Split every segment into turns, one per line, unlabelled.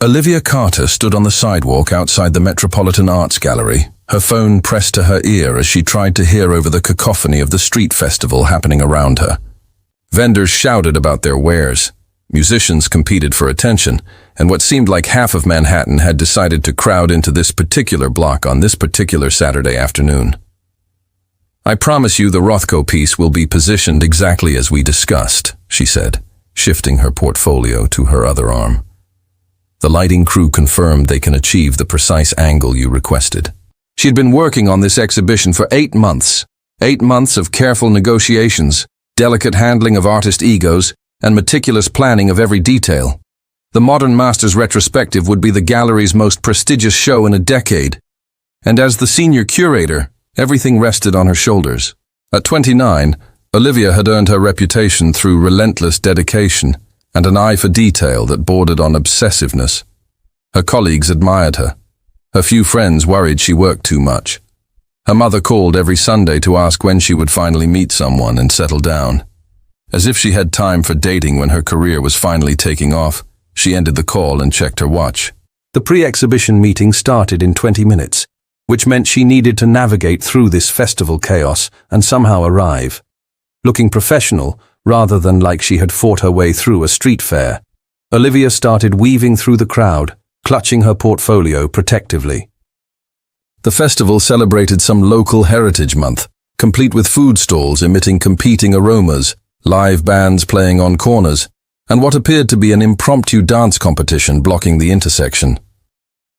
Olivia Carter stood on the sidewalk outside the Metropolitan Arts Gallery, her phone pressed to her ear as she tried to hear over the cacophony of the street festival happening around her. Vendors shouted about their wares. Musicians competed for attention, and what seemed like half of Manhattan had decided to crowd into this particular block on this particular Saturday afternoon. "I promise you the Rothko piece will be positioned exactly as we discussed," she said, shifting her portfolio to her other arm. "The lighting crew confirmed they can achieve the precise angle you requested." She had been working on this exhibition for 8 months. 8 months of careful negotiations, delicate handling of artist egos, and meticulous planning of every detail. The Modern Masters retrospective would be the gallery's most prestigious show in a decade. And as the senior curator, everything rested on her shoulders. At 29, Olivia had earned her reputation through relentless dedication and an eye for detail that bordered on obsessiveness. Her colleagues admired her. Her few friends worried she worked too much. Her mother called every Sunday to ask when she would finally meet someone and settle down. As if she had time for dating when her career was finally taking off, she ended the call and checked her watch. The pre-exhibition meeting started in 20 minutes, which meant she needed to navigate through this festival chaos and somehow arrive. Looking professional, rather than like she had fought her way through a street fair, Olivia started weaving through the crowd, clutching her portfolio protectively. The festival celebrated some local heritage month, complete with food stalls emitting competing aromas, live bands playing on corners, and what appeared to be an impromptu dance competition blocking the intersection.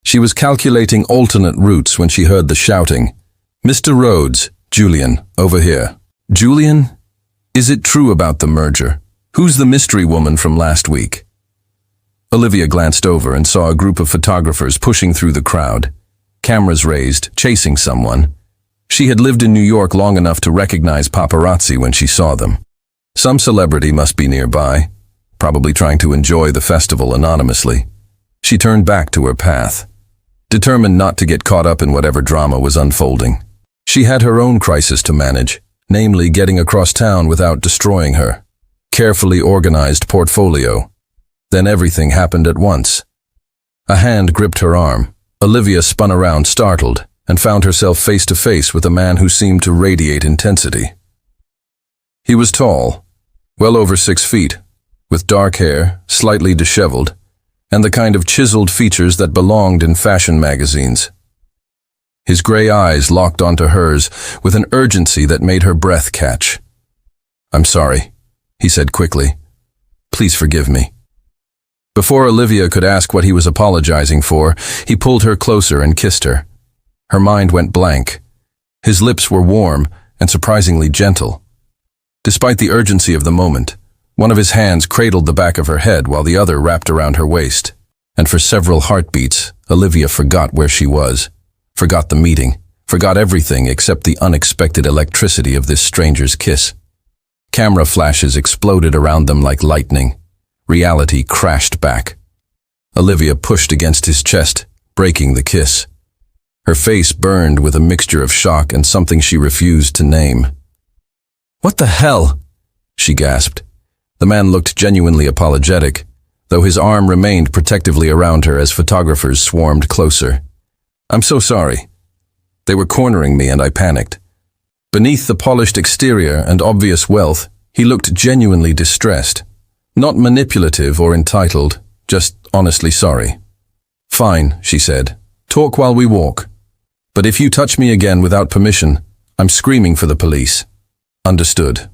She was calculating alternate routes when she heard the shouting. "Mr. Rhodes, Julian, over here." "Julian? Is it true about the merger? Who's the mystery woman from last week?" Olivia glanced over and saw a group of photographers pushing through the crowd, cameras raised, chasing someone. She had lived in New York long enough to recognize paparazzi when she saw them. Some celebrity must be nearby, probably trying to enjoy the festival anonymously. She turned back to her path, determined not to get caught up in whatever drama was unfolding. She had her own crisis to manage, namely getting across town without destroying her carefully organized portfolio. Then everything happened at once. A hand gripped her arm. Olivia spun around startled and found herself face to face with a man who seemed to radiate intensity. He was tall, well over 6 feet, with dark hair, slightly disheveled, and the kind of chiseled features that belonged in fashion magazines. His gray eyes locked onto hers with an urgency that made her breath catch. "I'm sorry," he said quickly. "Please forgive me." Before Olivia could ask what he was apologizing for, he pulled her closer and kissed her. Her mind went blank. His lips were warm and surprisingly gentle. Despite the urgency of the moment, one of his hands cradled the back of her head while the other wrapped around her waist. And for several heartbeats, Olivia forgot where she was, forgot the meeting, forgot everything except the unexpected electricity of this stranger's kiss. Camera flashes exploded around them like lightning. Reality crashed back. Olivia pushed against his chest, breaking the kiss. Her face burned with a mixture of shock and something she refused to name. "What the hell?" she gasped. The man looked genuinely apologetic, though his arm remained protectively around her as photographers swarmed closer. "I'm so sorry. They were cornering me and I panicked." Beneath the polished exterior and obvious wealth, he looked genuinely distressed. Not manipulative or entitled, just honestly sorry. "Fine," she said. "Talk while we walk. But if you touch me again without permission, I'm screaming for the police." "Understood."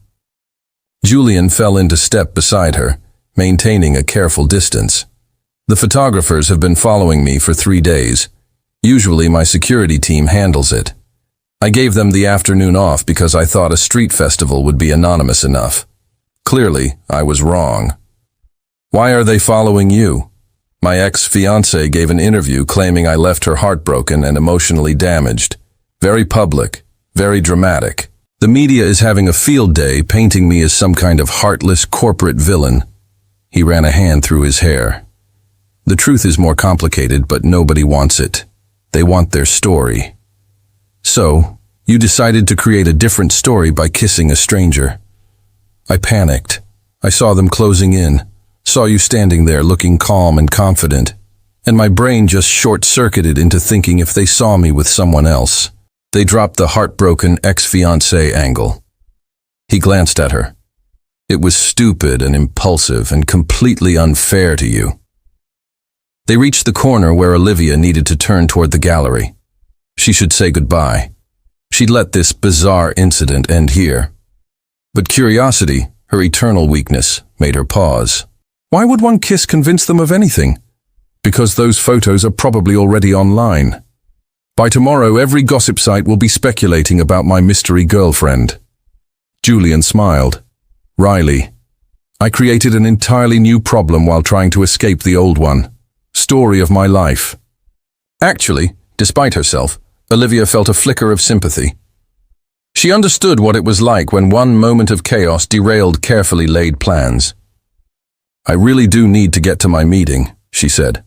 Julian fell into step beside her, maintaining a careful distance. "The photographers have been following me for 3 days. Usually my security team handles it. I gave them the afternoon off because I thought a street festival would be anonymous enough. Clearly, I was wrong." "Why are they following you?" "My ex-fiancée gave an interview claiming I left her heartbroken and emotionally damaged. Very public, very dramatic. The media is having a field day painting me as some kind of heartless corporate villain." He ran a hand through his hair. "The truth is more complicated, but nobody wants it. They want their story. So, you decided to create a different story by kissing a stranger." I panicked. I saw them closing in, saw you standing there looking calm and confident. and my brain just short-circuited into thinking if they saw me with someone else. They dropped the heartbroken ex-fiancé angle. He glanced at her. It was stupid and impulsive and completely unfair to you. They reached the corner where Olivia needed to turn toward the gallery. She should say goodbye. She'd let this bizarre incident end here. But curiosity, her eternal weakness, made her pause. Why would one kiss convince them of anything? Because those photos are probably already online. By tomorrow, every gossip site will be speculating about my mystery girlfriend. Julian smiled. Riley, I created an entirely new problem while trying to escape the old one. Story of my life. Actually, despite herself, Olivia felt a flicker of sympathy. She understood what it was like when one moment of chaos derailed carefully laid plans. I really do need to get to my meeting, she said.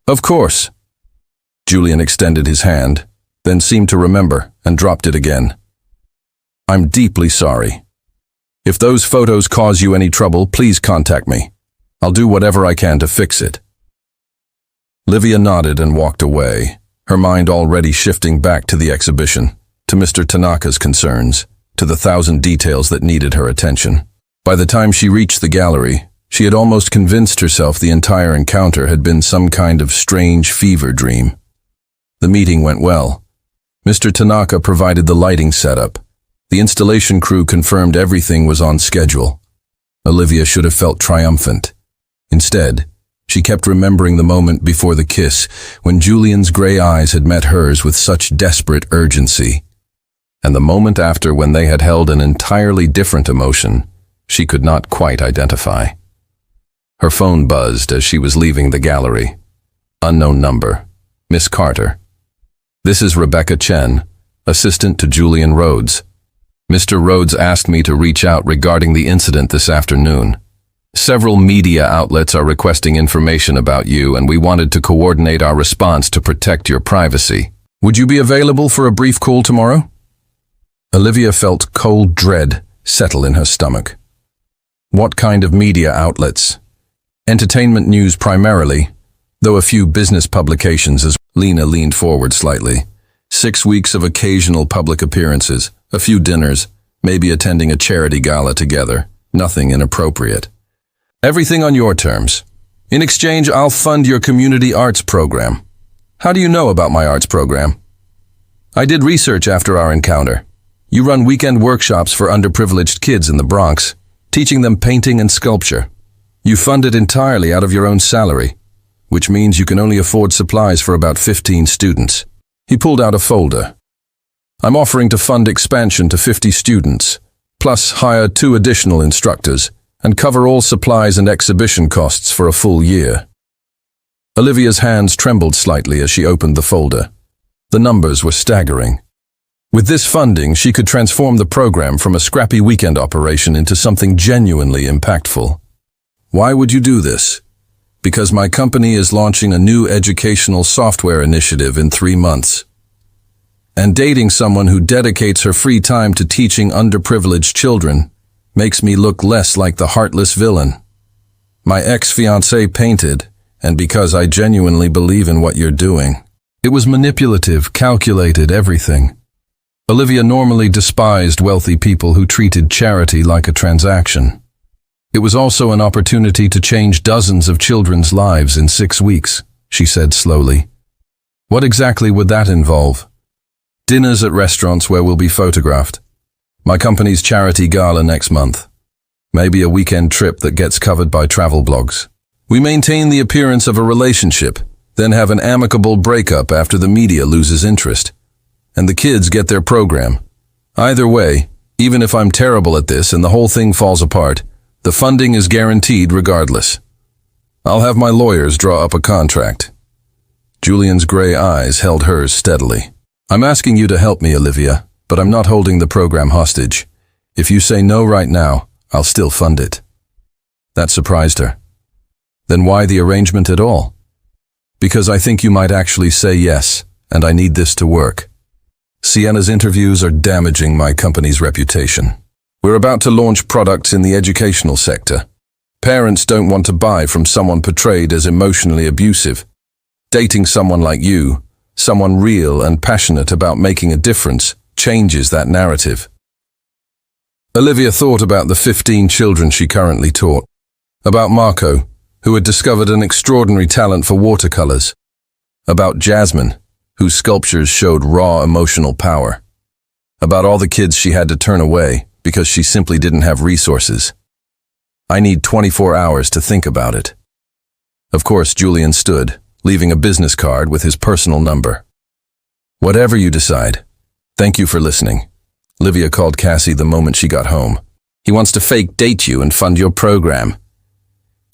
Of course. Julian extended his hand, then seemed to remember and dropped it again. I'm deeply sorry. If those photos cause you any trouble, please contact me. I'll do whatever I can to fix it. Olivia nodded and walked away, her mind already shifting back to the exhibition, to Mr. Tanaka's concerns, to the 1,000 details that needed her attention. By the time she reached the gallery, she had almost convinced herself the entire encounter had been some kind of strange fever dream. The meeting went well. Mr. Tanaka provided the lighting setup. The installation crew confirmed everything was on schedule. Olivia should have felt triumphant. Instead, she kept remembering the moment before the kiss, when Julian's gray eyes had met hers with such desperate urgency. And the moment after, when they had held an entirely different emotion she could not quite identify. Her phone buzzed as she was leaving the gallery. Unknown number. Miss Carter. This is Rebecca Chen, assistant to Julian Rhodes. Mr. Rhodes asked me to reach out regarding the incident this afternoon. Several media outlets are requesting information about you, and we wanted to coordinate our response to protect your privacy. Would you be available for a brief call tomorrow? Olivia felt cold dread settle in her stomach. What kind of media outlets? Entertainment news primarily, though a few business publications as Lena leaned forward slightly. 6 weeks of occasional public appearances, a few dinners, maybe attending a charity gala together. Nothing inappropriate. Everything on your terms. In exchange, I'll fund your community arts program. How do you know about my arts program? I did research after our encounter. You run weekend workshops for underprivileged kids in the Bronx, teaching them painting and sculpture. You fund it entirely out of your own salary, which means you can only afford supplies for about 15 students. He pulled out a folder. I'm offering to fund expansion to 50 students, plus hire 2 additional instructors, and cover all supplies and exhibition costs for a full year. Olivia's hands trembled slightly as she opened the folder. The numbers were staggering. With this funding, she could transform the program from a scrappy weekend operation into something genuinely impactful. Why would you do this? Because my company is launching a new educational software initiative in 3 months. And dating someone who dedicates her free time to teaching underprivileged children makes me look less like the heartless villain. My ex-fiancé painted, and because I genuinely believe in what you're doing. It was manipulative, calculated, everything. Olivia normally despised wealthy people who treated charity like a transaction. It was also an opportunity to change dozens of children's lives in 6 weeks, she said slowly. What exactly would that involve? Dinners at restaurants where we'll be photographed. My company's charity gala next month. Maybe a weekend trip that gets covered by travel blogs. We maintain the appearance of a relationship, then have an amicable breakup after the media loses interest. And the kids get their program. Either way, even if I'm terrible at this and the whole thing falls apart, the funding is guaranteed regardless. I'll have my lawyers draw up a contract. Julian's gray eyes held hers steadily. I'm asking you to help me, Olivia, but I'm not holding the program hostage. If you say no right now, I'll still fund it. That surprised her. Then why the arrangement at all? Because I think you might actually say yes, and I need this to work. Sienna's interviews are damaging my company's reputation. We're about to launch products in the educational sector. Parents don't want to buy from someone portrayed as emotionally abusive. Dating someone like you, someone real and passionate about making a difference, changes that narrative. Olivia thought about the 15 children she currently taught, about Marco, who had discovered an extraordinary talent for watercolors, about Jasmine, whose sculptures showed raw emotional power, about all the kids she had to turn away because she simply didn't have resources. I need 24 hours to think about it. Of course, Julian stood, leaving a business card with his personal number. Whatever you decide, thank you for listening. Olivia called Cassie the moment she got home. He wants to fake date you and fund your program.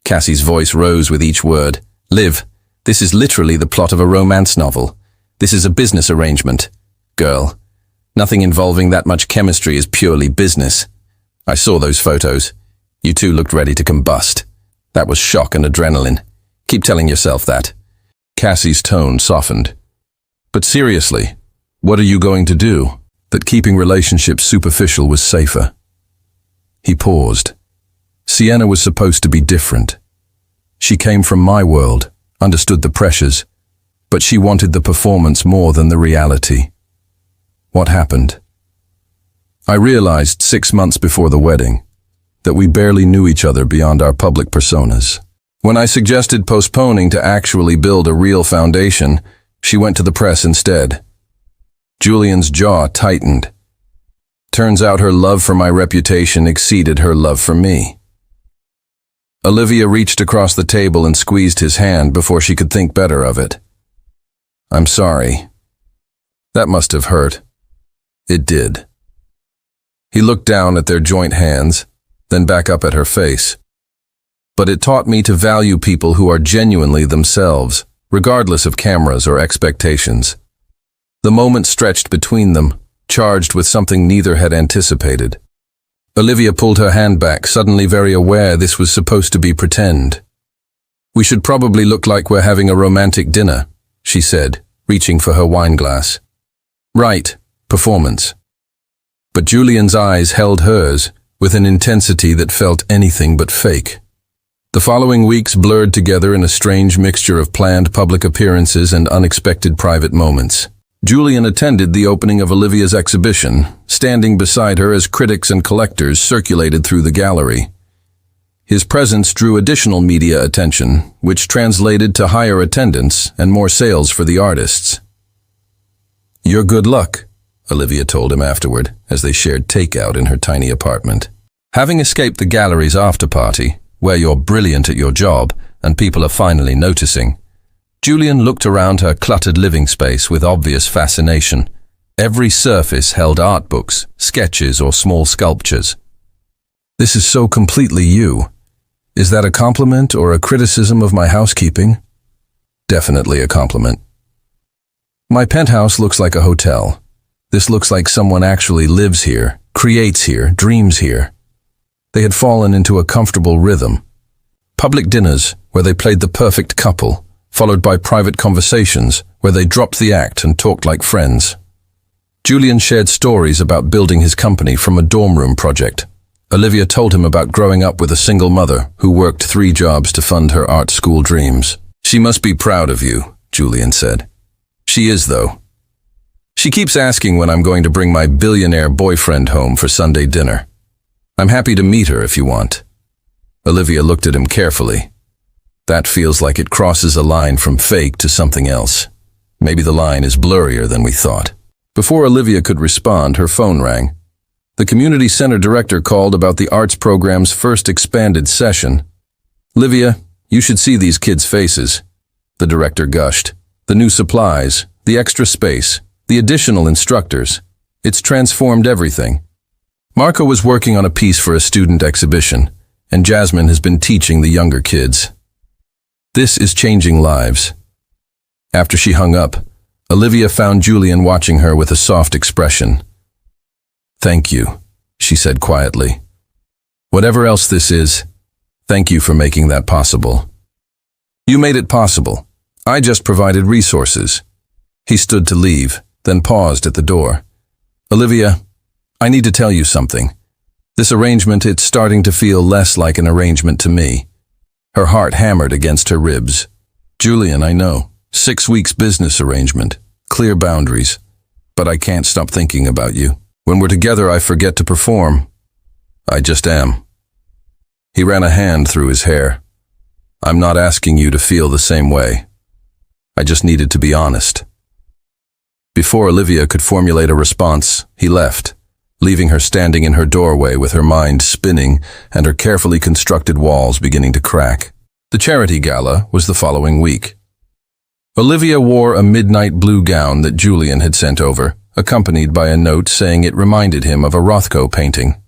Cassie's voice rose with each word. Liv, this is literally the plot of a romance novel. This is a business arrangement. Girl, nothing involving that much chemistry is purely business. I saw those photos. You two looked ready to combust. That was shock and adrenaline. Keep telling yourself that. Cassie's tone softened. But seriously, what are you going to do? That keeping relationships superficial was safer. He paused. Sienna was supposed to be different. She came from my world, understood the pressures, but she wanted the performance more than the reality. What happened? I realized 6 months before the wedding that we barely knew each other beyond our public personas. When I suggested postponing to actually build a real foundation, she went to the press instead. Julian's jaw tightened. Turns out her love for my reputation exceeded her love for me. Olivia reached across the table and squeezed his hand before she could think better of it. I'm sorry. That must have hurt. It did. He looked down at their joint hands, then back up at her face. But it taught me to value people who are genuinely themselves, regardless of cameras or expectations. The moment stretched between them, charged with something neither had anticipated. Olivia pulled her hand back, suddenly very aware this was supposed to be pretend. We should probably look like we're having a romantic dinner, she said, reaching for her wine glass. Right, performance. But Julian's eyes held hers with an intensity that felt anything but fake. The following weeks blurred together in a strange mixture of planned public appearances and unexpected private moments. Julian attended the opening of Olivia's exhibition, standing beside her as critics and collectors circulated through the gallery. His presence drew additional media attention, which translated to higher attendance and more sales for the artists. Your good luck, Olivia told him afterward, as they shared takeout in her tiny apartment. Having escaped the gallery's after-party, where you're brilliant at your job and people are finally noticing, Julian looked around her cluttered living space with obvious fascination. Every surface held art books, sketches, or small sculptures. This is so completely you. Is that a compliment or a criticism of my housekeeping? Definitely a compliment. My penthouse looks like a hotel. This looks like someone actually lives here, creates here, dreams here. They had fallen into a comfortable rhythm. Public dinners where they played the perfect couple, followed by private conversations where they dropped the act and talked like friends. Julian shared stories about building his company from a dorm room project. Olivia told him about growing up with a single mother who worked 3 jobs to fund her art school dreams. She must be proud of you, Julian said. She is, though. She keeps asking when I'm going to bring my billionaire boyfriend home for Sunday dinner. I'm happy to meet her if you want. Olivia looked at him carefully. That feels like it crosses a line from fake to something else. Maybe the line is blurrier than we thought. Before Olivia could respond, her phone rang. The community center director called about the arts program's first expanded session. Olivia, you should see these kids' faces. The director gushed. The new supplies, the extra space, the additional instructors. It's transformed everything. Marco was working on a piece for a student exhibition, and Jasmine has been teaching the younger kids. This is changing lives. After she hung up, Olivia found Julian watching her with a soft expression. Thank you, she said quietly. Whatever else this is, thank you for making that possible. You made it possible. I just provided resources. He stood to leave, then paused at the door. Olivia, I need to tell you something. This arrangement, it's starting to feel less like an arrangement to me. Her heart hammered against her ribs. Julian, I know. 6 weeks business arrangement, clear boundaries, but I can't stop thinking about you. When we're together, I forget to perform. I just am. He ran a hand through his hair. I'm not asking you to feel the same way. I just needed to be honest. Before Olivia could formulate a response, he left, leaving her standing in her doorway with her mind spinning and her carefully constructed walls beginning to crack. The charity gala was the following week. Olivia wore a midnight blue gown that Julian had sent over, accompanied by a note saying it reminded him of a Rothko painting.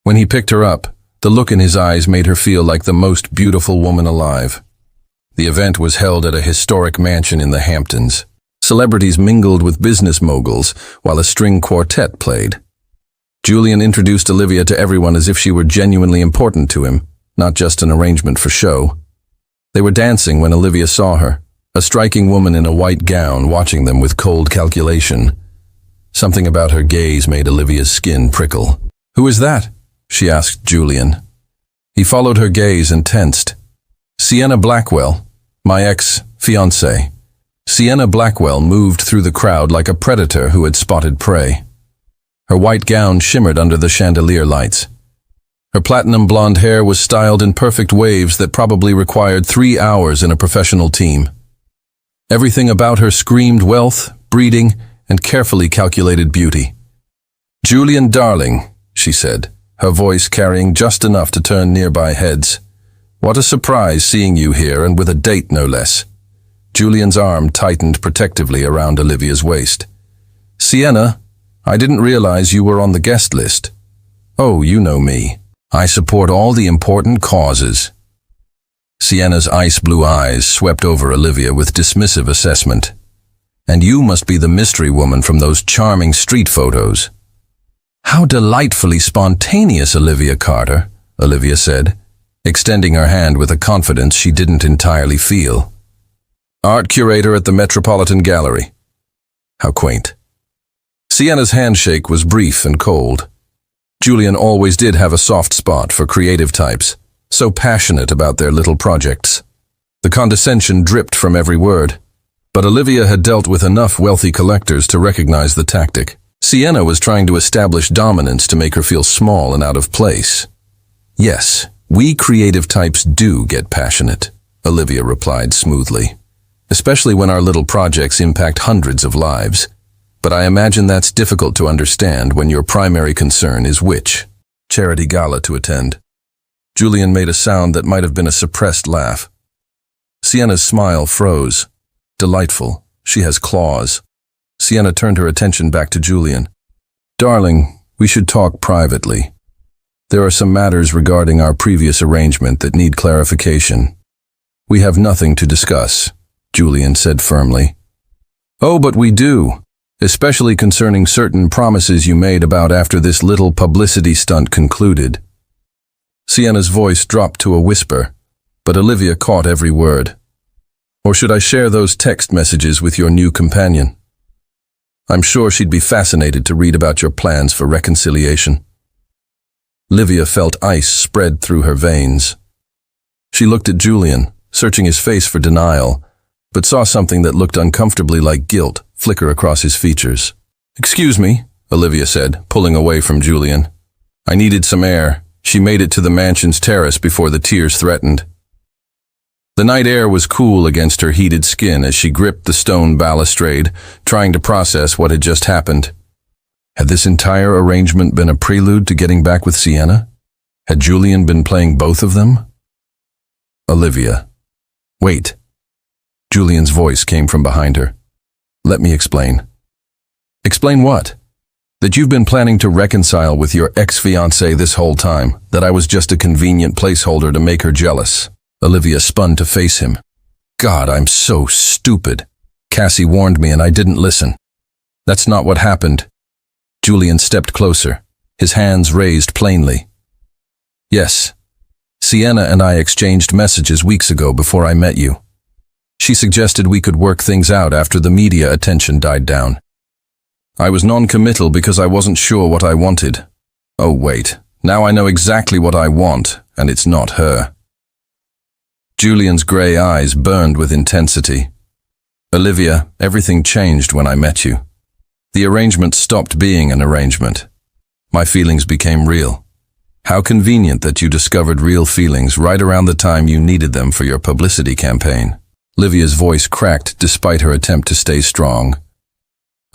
When he picked her up, the look in his eyes made her feel like the most beautiful woman alive. The event was held at a historic mansion in the Hamptons. Celebrities mingled with business moguls while a string quartet played. Julian introduced Olivia to everyone as if she were genuinely important to him, not just an arrangement for show. They were dancing when Olivia saw her, a striking woman in a white gown watching them with cold calculation. Something about her gaze made Olivia's skin prickle. "Who is that?" she asked Julian. He followed her gaze and tensed. "Sienna Blackwell, my ex-fiancée." Sienna Blackwell moved through the crowd like a predator who had spotted prey. Her white gown shimmered under the chandelier lights. Her platinum blonde hair was styled in perfect waves that probably required 3 hours in a professional team. Everything about her screamed wealth, breeding, and carefully calculated beauty. "Julian, darling," she said, her voice carrying just enough to turn nearby heads. "What a surprise seeing you here, and with a date no less." Julian's arm tightened protectively around Olivia's waist. "Sienna, I didn't realize you were on the guest list." "Oh, you know me. I support all the important causes." Sienna's ice blue eyes swept over Olivia with dismissive assessment. "And you must be the mystery woman from those charming street photos." "How delightfully spontaneous, Olivia Carter," Olivia said, extending her hand with a confidence she didn't entirely feel. "Art curator at the Metropolitan Gallery." How quaint. Sienna's handshake was brief and cold. Julian always did have a soft spot for creative types, so passionate about their little projects. The condescension dripped from every word, but Olivia had dealt with enough wealthy collectors to recognize the tactic. Sienna was trying to establish dominance to make her feel small and out of place. "Yes, we creative types do get passionate," Olivia replied smoothly. "Especially when our little projects impact hundreds of lives. But I imagine that's difficult to understand when your primary concern is which charity gala to attend." Julian made a sound that might have been a suppressed laugh. Sienna's smile froze. "Delightful. She has claws." Sienna turned her attention back to Julian. "Darling, we should talk privately. There are some matters regarding our previous arrangement that need clarification." "We have nothing to discuss," Julian said firmly. "Oh, but we do, especially concerning certain promises you made about after this little publicity stunt concluded." Sienna's voice dropped to a whisper, but Olivia caught every word. "Or should I share those text messages with your new companion? I'm sure she'd be fascinated to read about your plans for reconciliation." Olivia felt ice spread through her veins. She looked at Julian, searching his face for denial, but saw something that looked uncomfortably like guilt flicker across his features. "Excuse me," Olivia said, pulling away from Julian. "I needed some air." She made it to the mansion's terrace before the tears threatened. The night air was cool against her heated skin as she gripped the stone balustrade, trying to process what had just happened. Had this entire arrangement been a prelude to getting back with Sienna? Had Julian been playing both of them? "Olivia. Wait." Julian's voice came from behind her. "Let me explain." "Explain what?" "That you've been planning to reconcile with your ex-fiancée this whole time, that I was just a convenient placeholder to make her jealous." Olivia spun to face him. "God, I'm so stupid. Cassie warned me and I didn't listen." "That's not what happened." Julian stepped closer, his hands raised plainly. "Yes, Sienna and I exchanged messages weeks ago before I met you. She suggested we could work things out after the media attention died down. I was non-committal because I wasn't sure what I wanted. Oh wait, now I know exactly what I want, and it's not her." Julian's grey eyes burned with intensity. Olivia, everything changed when I met you. The arrangement stopped being an arrangement. My feelings became real. How convenient that you discovered real feelings right around the time you needed them for your publicity campaign. Olivia's voice cracked despite her attempt to stay strong.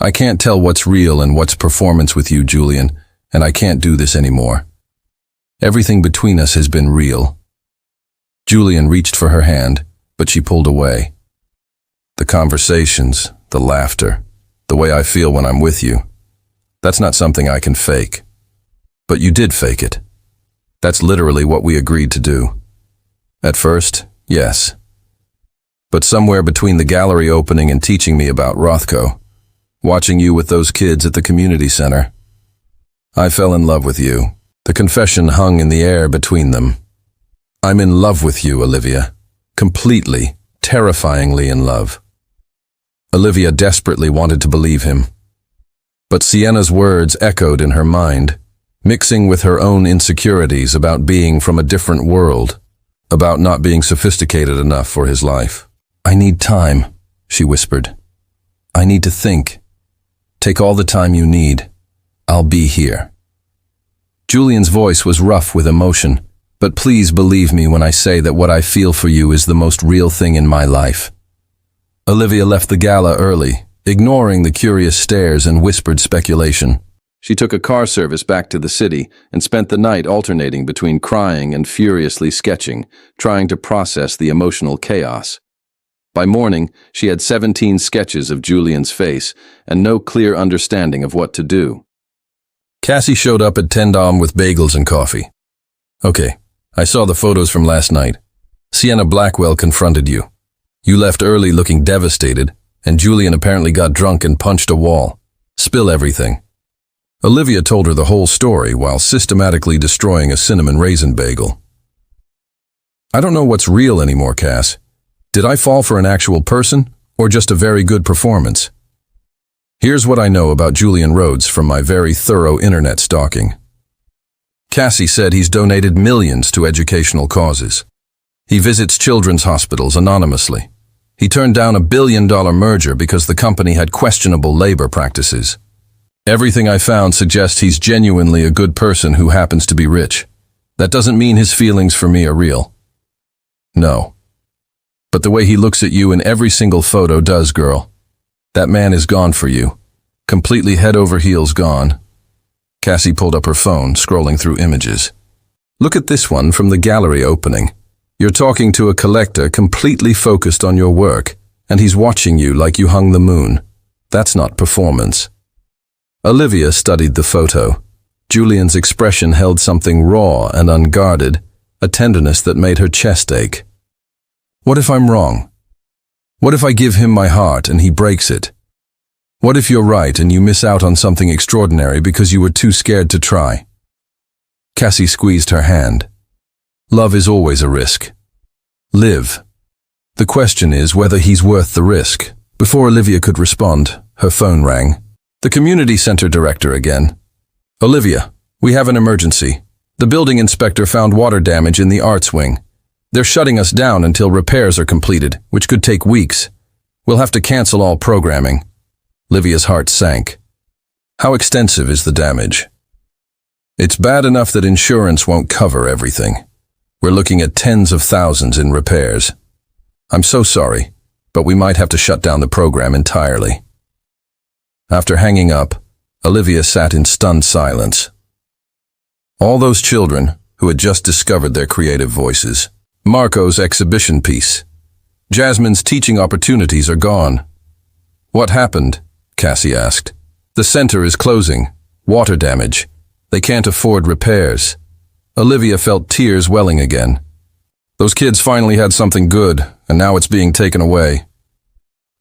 I can't tell what's real and what's performance with you, Julian, and I can't do this anymore. Everything between us has been real. Julian reached for her hand, but she pulled away. The conversations, the laughter, the way I feel when I'm with you, that's not something I can fake. But you did fake it. That's literally what we agreed to do. At first, yes. But somewhere between the gallery opening and teaching me about Rothko, watching you with those kids at the community center, I fell in love with you. The confession hung in the air between them. I'm in love with you, Olivia. Completely, terrifyingly in love. Olivia desperately wanted to believe him. But Sienna's words echoed in her mind, mixing with her own insecurities about being from a different world, about not being sophisticated enough for his life. I need time, she whispered. I need to think. Take all the time you need. I'll be here. Julian's voice was rough with emotion, but please believe me when I say that what I feel for you is the most real thing in my life. Olivia left the gala early, ignoring the curious stares and whispered speculation. She took a car service back to the city and spent the night alternating between crying and furiously sketching, trying to process the emotional chaos. By morning, she had 17 sketches of Julian's face and no clear understanding of what to do. Cassie showed up at 10 AM with bagels and coffee. Okay, I saw the photos from last night. Sienna Blackwell confronted you. You left early looking devastated, and Julian apparently got drunk and punched a wall. Spill everything. Olivia told her the whole story while systematically destroying a cinnamon raisin bagel. I don't know what's real anymore, Cass. Did I fall for an actual person, or just a very good performance? Here's what I know about Julian Rhodes from my very thorough internet stalking. Cassie said he's donated millions to educational causes. He visits children's hospitals anonymously. He turned down a $1 billion merger because the company had questionable labor practices. Everything I found suggests he's genuinely a good person who happens to be rich. That doesn't mean his feelings for me are real. No. But the way he looks at you in every single photo does, girl. That man is gone for you. Completely head over heels gone. Cassie pulled up her phone, scrolling through images. Look at this one from the gallery opening. You're talking to a collector completely focused on your work, and he's watching you like you hung the moon. That's not performance. Olivia studied the photo. Julian's expression held something raw and unguarded, a tenderness that made her chest ache. What if I'm wrong? What if I give him my heart and he breaks it? What if you're right and you miss out on something extraordinary because you were too scared to try? Cassie squeezed her hand. Love is always a risk. Live. The question is whether he's worth the risk. Before Olivia could respond, her phone rang. The community center director again. Olivia, we have an emergency. The building inspector found water damage in the arts wing. They're shutting us down until repairs are completed, which could take weeks. We'll have to cancel all programming. Olivia's heart sank. How extensive is the damage? It's bad enough that insurance won't cover everything. We're looking at tens of thousands in repairs. I'm so sorry, but we might have to shut down the program entirely. After hanging up, Olivia sat in stunned silence. All those children who had just discovered their creative voices. Marco's exhibition piece. Jasmine's teaching opportunities are gone. What happened? Cassie asked. The center is closing. Water damage. They can't afford repairs. Olivia felt tears welling again. Those kids finally had something good, and now it's being taken away.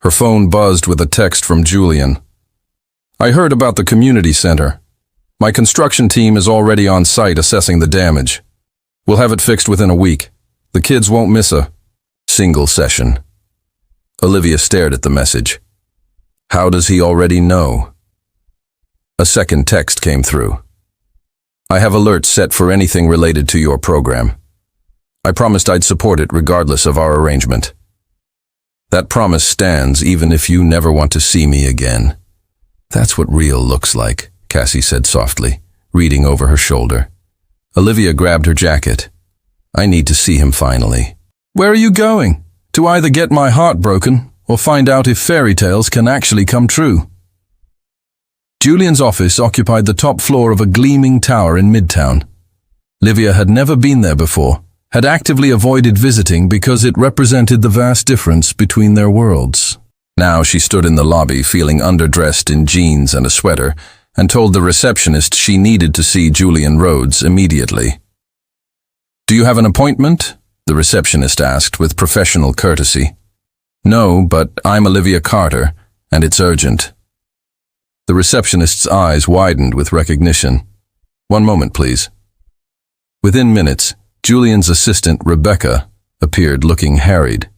Her phone buzzed with a text from Julian. I heard about the community center. My construction team is already on site assessing the damage. We'll have it fixed within a week. The kids won't miss a single session. Olivia stared at the message. How does he already know? A second text came through. I have alerts set for anything related to your program. I promised I'd support it regardless of our arrangement. That promise stands even if you never want to see me again. That's what real looks like, Cassie said softly, reading over her shoulder. Olivia grabbed her jacket. I need to see him finally. Where are you going? To either get my heart broken or find out if fairy tales can actually come true. Julian's office occupied the top floor of a gleaming tower in Midtown. Olivia had never been there before, had actively avoided visiting because it represented the vast difference between their worlds. Now she stood in the lobby feeling underdressed in jeans and a sweater and told the receptionist she needed to see Julian Rhodes immediately. Do you have an appointment? The receptionist asked with professional courtesy. No, but I'm Olivia Carter, and it's urgent. The receptionist's eyes widened with recognition. One moment, please. Within minutes, Julian's assistant, Rebecca, appeared looking harried.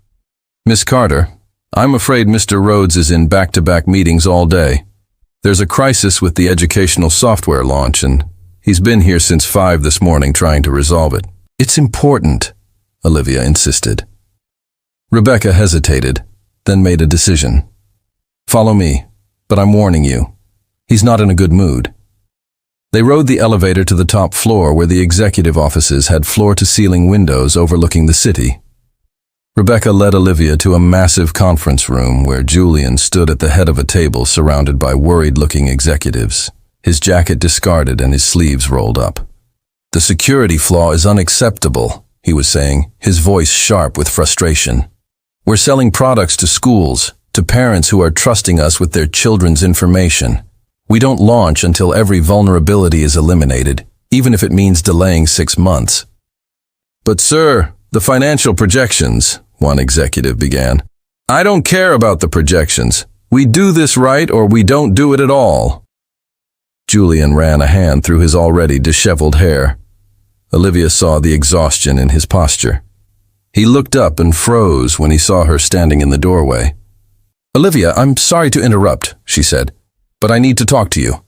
Miss Carter, I'm afraid Mr. Rhodes is in back-to-back meetings all day. There's a crisis with the educational software launch, and he's been here since 5 this morning trying to resolve it. It's important, Olivia insisted. Rebecca hesitated, then made a decision. Follow me, but I'm warning you. He's not in a good mood. They rode the elevator to the top floor where the executive offices had floor-to-ceiling windows overlooking the city. Rebecca led Olivia to a massive conference room where Julian stood at the head of a table surrounded by worried-looking executives, his jacket discarded and his sleeves rolled up. The security flaw is unacceptable, he was saying, his voice sharp with frustration. We're selling products to schools, to parents who are trusting us with their children's information. We don't launch until every vulnerability is eliminated, even if it means delaying 6 months. But sir, the financial projections, one executive began. I don't care about the projections. We do this right or we don't do it at all. Julian ran a hand through his already disheveled hair. Olivia saw the exhaustion in his posture. He looked up and froze when he saw her standing in the doorway. Olivia, I'm sorry to interrupt, she said, but I need to talk to you.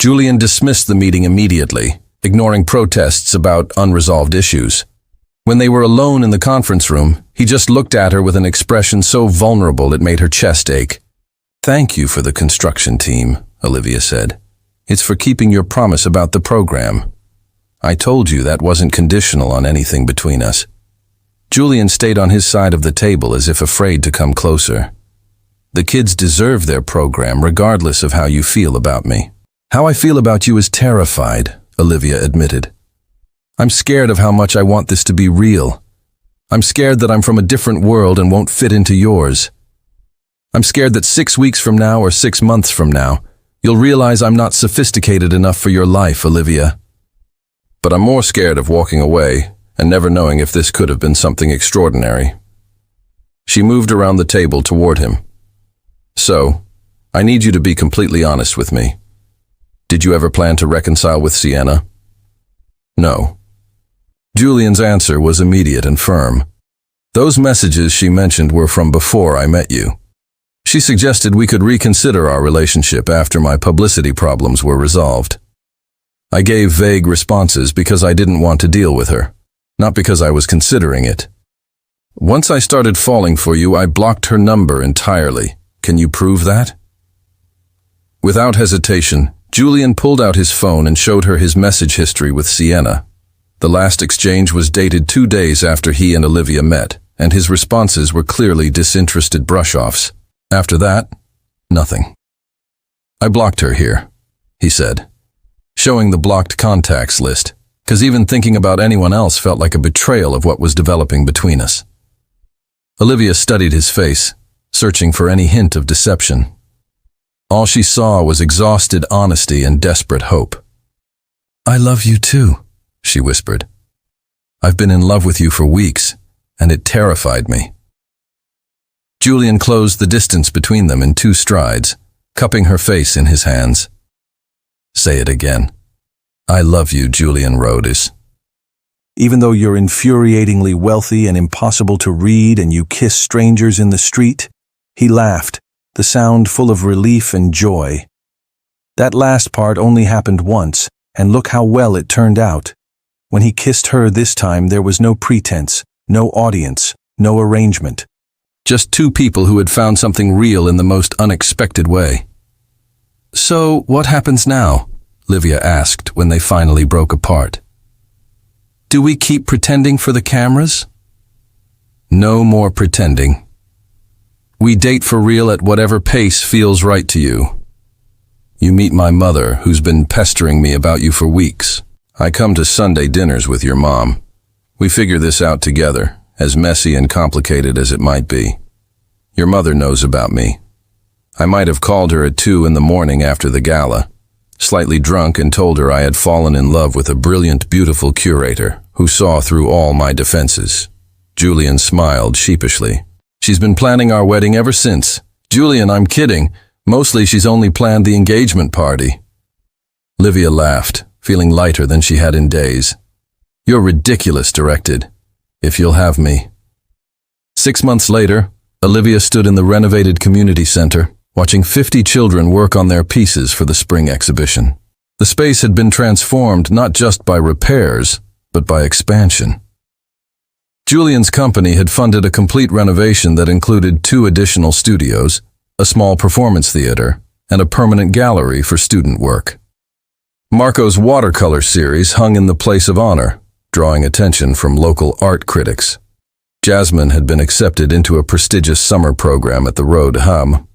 Julian dismissed the meeting immediately, ignoring protests about unresolved issues. When they were alone in the conference room, he just looked at her with an expression so vulnerable it made her chest ache. Thank you for the construction team, Olivia said. It's for keeping your promise about the program. I told you that wasn't conditional on anything between us. Julian stayed on his side of the table as if afraid to come closer. The kids deserve their program regardless of how you feel about me. How I feel about you is terrified, Olivia admitted. I'm scared of how much I want this to be real. I'm scared that I'm from a different world and won't fit into yours. I'm scared that 6 weeks from now or 6 months from now, you'll realize I'm not sophisticated enough for your life, Olivia. But I'm more scared of walking away and never knowing if this could have been something extraordinary. She moved around the table toward him. So, I need you to be completely honest with me. Did you ever plan to reconcile with Sienna? No. Julian's answer was immediate and firm. Those messages she mentioned were from before I met you. She suggested we could reconsider our relationship after my publicity problems were resolved. I gave vague responses because I didn't want to deal with her, not because I was considering it. Once I started falling for you, I blocked her number entirely. Can you prove that? Without hesitation, Julian pulled out his phone and showed her his message history with Sienna. The last exchange was dated 2 days after he and Olivia met, and his responses were clearly disinterested brush-offs. After that, nothing. I blocked her here, he said, showing the blocked contacts list, because even thinking about anyone else felt like a betrayal of what was developing between us. Olivia studied his face, searching for any hint of deception. All she saw was exhausted honesty and desperate hope. I love you too, she whispered. I've been in love with you for weeks, and it terrified me. Julian closed the distance between them in 2 strides, cupping her face in his hands. Say it again. I love you, Julian Rhodes. Even though you're infuriatingly wealthy and impossible to read and you kiss strangers in the street, he laughed, the sound full of relief and joy. That last part only happened once, and look how well it turned out. When he kissed her this time, there was no pretense, no audience, no arrangement. Just two people who had found something real in the most unexpected way. "So, what happens now?" Livia asked when they finally broke apart. "Do we keep pretending for the cameras?" "No more pretending. We date for real at whatever pace feels right to you. You meet my mother, who's been pestering me about you for weeks. I come to Sunday dinners with your mom. We figure this out together, as messy and complicated as it might be. Your mother knows about me. I might have called her at 2 in the morning after the gala, slightly drunk, and told her I had fallen in love with a brilliant, beautiful curator who saw through all my defenses." Julian smiled sheepishly. "She's been planning our wedding ever since." "Julian, I'm kidding. Mostly she's only planned the engagement party." Livia laughed, feeling lighter than she had in days. "You're ridiculous," directed. "If you'll have me." 6 months later, Olivia stood in the renovated community center, watching 50 children work on their pieces for the spring exhibition. The space had been transformed not just by repairs, but by expansion. Julian's company had funded a complete renovation that included 2 additional studios, a small performance theater, and a permanent gallery for student work. Marco's watercolor series hung in the place of honor, drawing attention from local art critics. Jasmine had been accepted into a prestigious summer program at the Rhode Hum,